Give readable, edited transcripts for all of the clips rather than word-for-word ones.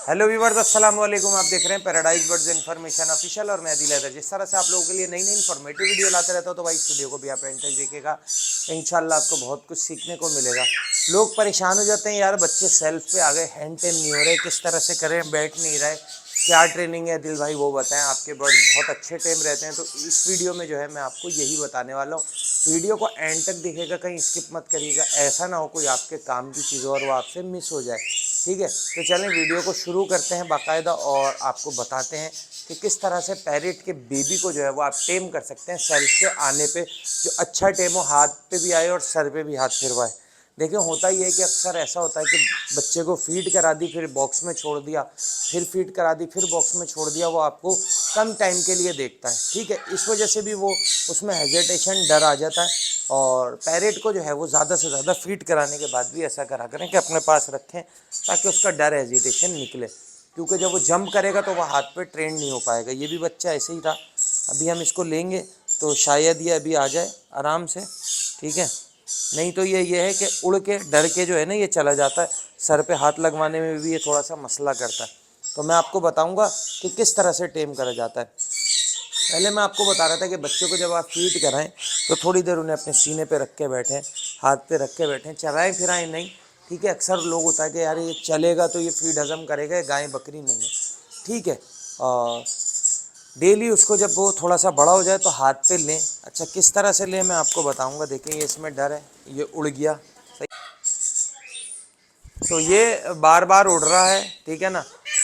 Hello viewers, अस्सलाम वालेकुम। आप देख रहे हैं पैराडाइज बर्ड्स इन्फॉर्मेशन ऑफिशियल और मैं आदिल हैदर। जिस तरह से आप लोगों के लिए नई नई इन्फॉर्मेटिव वीडियो लाते रहता हूँ, तो भाई इस वीडियो को भी आप एंड तक देखिएगा। इंशाल्लाह आपको बहुत कुछ सीखने को मिलेगा। लोग परेशान हो जाते हैं, यार बच्चे सेल्फ पे आ गए, हैंड टेम नहीं हो रहे, किस तरह से करें, बैठ नहीं रहे, क्या ट्रेनिंग है दिल भाई वो बताएं। आपके बर्ड्स बहुत अच्छे टेम रहते हैं, तो इस वीडियो में जो है मैं आपको यही बताने वाला हूँ। वीडियो को एंड तक देखिएगा, कहीं स्किप मत करिएगा, ऐसा ना हो कोई आपके काम की चीज़ और वो आपसे मिस हो जाए। ठीक है, तो चलें वीडियो को शुरू करते हैं बाकायदा और आपको बताते हैं कि किस तरह से पैरेट के बेबी को जो है वो आप टेम कर सकते हैं। सेल्फ के आने पे जो अच्छा टेम हो, हाथ पे भी आए और सर पे भी हाथ फिरवाए। देखिए होता ही है कि अक्सर ऐसा होता है कि बच्चे को फीड करा दी, फिर बॉक्स में छोड़ दिया, फिर फीड करा दी, फिर बॉक्स में छोड़ दिया, वो आपको कम टाइम के लिए देखता है। ठीक है, इस वजह से भी वो उसमें हेजिटेशन, डर आ जाता है। और पैरेट को जो है वो ज़्यादा से ज़्यादा फीड कराने के बाद भी ऐसा करा करें कि अपने पास रखें, ताकि उसका डर, हेजिटेशन निकले। क्योंकि जब वो जंप करेगा तो वह हाथ पे ट्रेन नहीं हो पाएगा। ये भी बच्चा ऐसे ही था। अभी हम इसको लेंगे तो शायद ये अभी आ जाए आराम से। ठीक है, नहीं तो ये है कि उड़ के डर के जो है ना ये चला जाता है। सर पे हाथ लगवाने में भी ये थोड़ा सा मसला करता है। तो मैं आपको बताऊंगा कि किस तरह से टेम करा जाता है। पहले मैं आपको बता रहा था कि बच्चों को जब आप फीड कराएं तो थोड़ी देर उन्हें अपने सीने पे रख के बैठें, हाथ पे रख के बैठें, चराएं फिराएं नहीं। ठीक है, अक्सर लोग होता है कि यार ये चलेगा तो ये फीड हजम करेगा, गाय बकरी नहीं है। ठीक है, और डेली उसको जब वो थोड़ा सा बड़ा हो जाए तो हाथ पे लें। अच्छा, किस तरह से लें मैं आपको बताऊंगा। देखें, ये इसमें डर है, ये उड़ गया। सही, तो ये बार बार उड़ रहा है। ठीक है ना।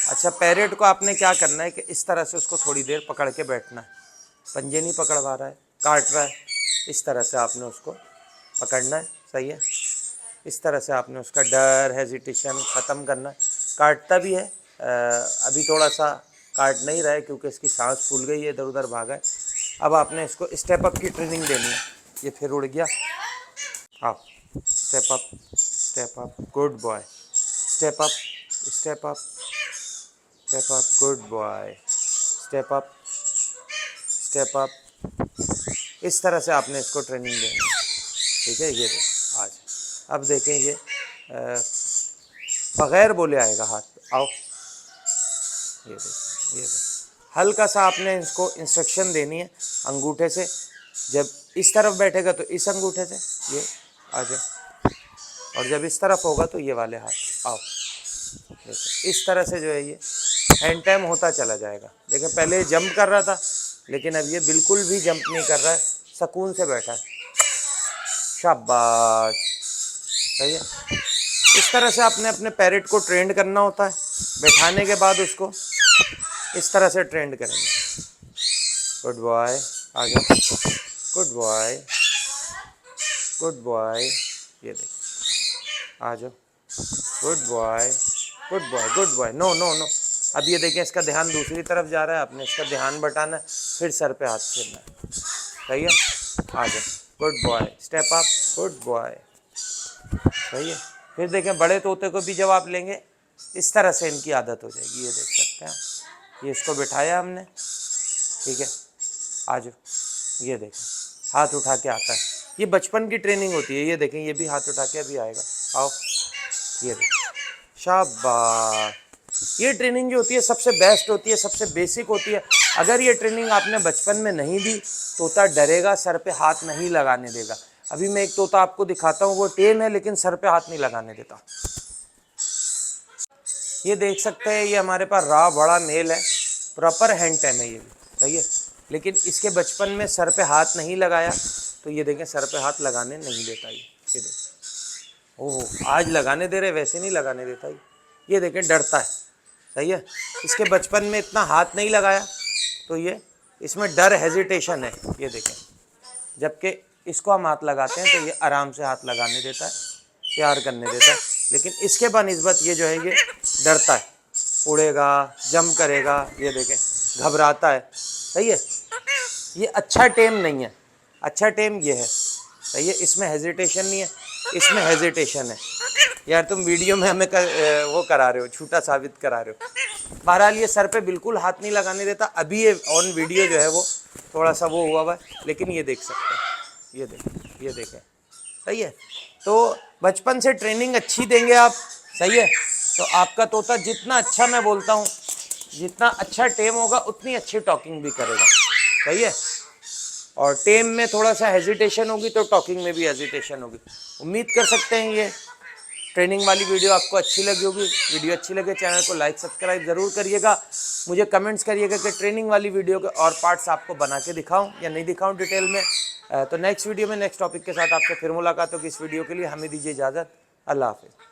अच्छा, पैरेट को आपने क्या करना है कि इस तरह से उसको थोड़ी देर पकड़ के बैठना है। पंजे नहीं पकड़वा रहा है, काट रहा है, इस तरह से आपने उसको पकड़ना है। सही है, इस तरह से आपने उसका डर, हेजिटेशन ख़त्म करना है। काटता भी है, अभी थोड़ा सा काट नहीं रहा है क्योंकि इसकी सांस फूल गई है, इधर उधर भागा है। अब आपने इसको स्टेप अप की ट्रेनिंग देनी है। ये फिर उड़ गया, हाँ, step up, step up, good boy, step up, step up, step up, good boy, step up, step up. इस तरह से आपने इसको ट्रेनिंग देनी है। ठीक है, ये देखें आज, अब देखें ये बगैर बोले आएगा हाथ पे, आओ, ये देखें, ये देखें। हल्का सा आपने इसको इंस्ट्रक्शन देनी है अंगूठे से। जब इस तरफ बैठेगा तो इस अंगूठे से ये आ जाए, और जब इस तरफ होगा तो ये वाले हाथ, आओ। देखो इस तरह से जो है ये हैंड टाइम होता चला जाएगा। देखिए पहले जंप कर रहा था, लेकिन अब ये बिल्कुल भी जंप नहीं कर रहा है, सुकून से बैठा है। शाबाश, सही है। इस तरह से आपने अपने पैरेट को ट्रेंड करना होता है। बैठाने के बाद उसको इस तरह से ट्रेंड करेंगे। गुड बॉय, आगे, गुड बॉय, गुड बॉय, ये देखो, आ जाओ, good boy, good boy, good boy, no no no. अब ये देखें, इसका ध्यान दूसरी तरफ जा रहा है, आपने इसका ध्यान बटाना है, फिर सर पे हाथ फेरना है। सही है, आ जाओ, good boy, step up, good boy. सही है, फिर देखें बड़े तोते को भी जब आप लेंगे इस तरह से इनकी आदत हो जाएगी। ये देख सकते हैं, ये इसको बिठाया हमने। ठीक है, आ जाओ, ये देखें हाथ उठा के आता है। ये बचपन की ट्रेनिंग होती है। ये देखें, ये भी हाथ उठा के अभी आएगा, आओ, ये देखें, शाबाश। ये ट्रेनिंग जो होती है सबसे बेस्ट होती है, सबसे बेसिक होती है। अगर ये ट्रेनिंग आपने बचपन में नहीं दी, तोता डरेगा, सर पे हाथ नहीं लगाने देगा। अभी मैं एक तोता आपको दिखाता हूँ, वो टेम है लेकिन सर पे हाथ नहीं लगाने देता। ये देख सकते हैं, ये हमारे पास बड़ा मेल है, प्रॉपर हैंड टाइम है ये भी। सही है, लेकिन इसके बचपन में सर पे हाथ नहीं लगाया, तो ये देखें सर पे हाथ लगाने नहीं देता। ये देखें, ओह आज लगाने दे रहे, वैसे नहीं लगाने देता ये देखें, डरता है। सही है, इसके बचपन में इतना हाथ नहीं लगाया, तो ये इसमें डर, हेजिटेशन है। ये देखें, जबकि इसको हम हाथ लगाते हैं तो ये आराम से हाथ लगाने देता है, प्यार करने देता है। लेकिन इसके बनिस्बत ये जो है ये डरता है, उड़ेगा, जंप करेगा, ये देखें घबराता है। सही है, ये अच्छा टेम नहीं है। अच्छा टेम ये है। सही है, इसमें हेजिटेशन नहीं है, इसमें हेजिटेशन है। यार तुम वीडियो में हमें वो करा रहे हो, झूठा साबित करा रहे हो। बहरहाल ये सर पे बिल्कुल हाथ नहीं लगाने देता। अभी ये ऑन वीडियो जो है वो थोड़ा सा वो हुआ हुआ है, लेकिन ये देख सकते हैं, ये देखें, ये देखें। सही है, तो बचपन से ट्रेनिंग अच्छी देंगे आप। सही है, तो आपका तोता जितना अच्छा, मैं बोलता हूँ, जितना अच्छा टेम होगा उतनी अच्छी टॉकिंग भी करेगा। सही है। और टेम में थोड़ा सा हेजिटेशन होगी तो टॉकिंग में भी हेजिटेशन होगी। उम्मीद कर सकते हैं ये ट्रेनिंग वाली वीडियो आपको अच्छी लगी होगी। वीडियो अच्छी लगे चैनल को लाइक सब्सक्राइब ज़रूर करिएगा। मुझे कमेंट्स करिएगा कि ट्रेनिंग वाली वीडियो के और पार्ट्स आपको बना के दिखाऊं या नहीं दिखाऊं डिटेल में। तो नेक्स्ट वीडियो में नेक्स्ट टॉपिक के साथ आपसे फिर मुलाकात होगी। इस वीडियो के लिए हमें दीजिए इजाज़त। अल्लाह हाफिज़।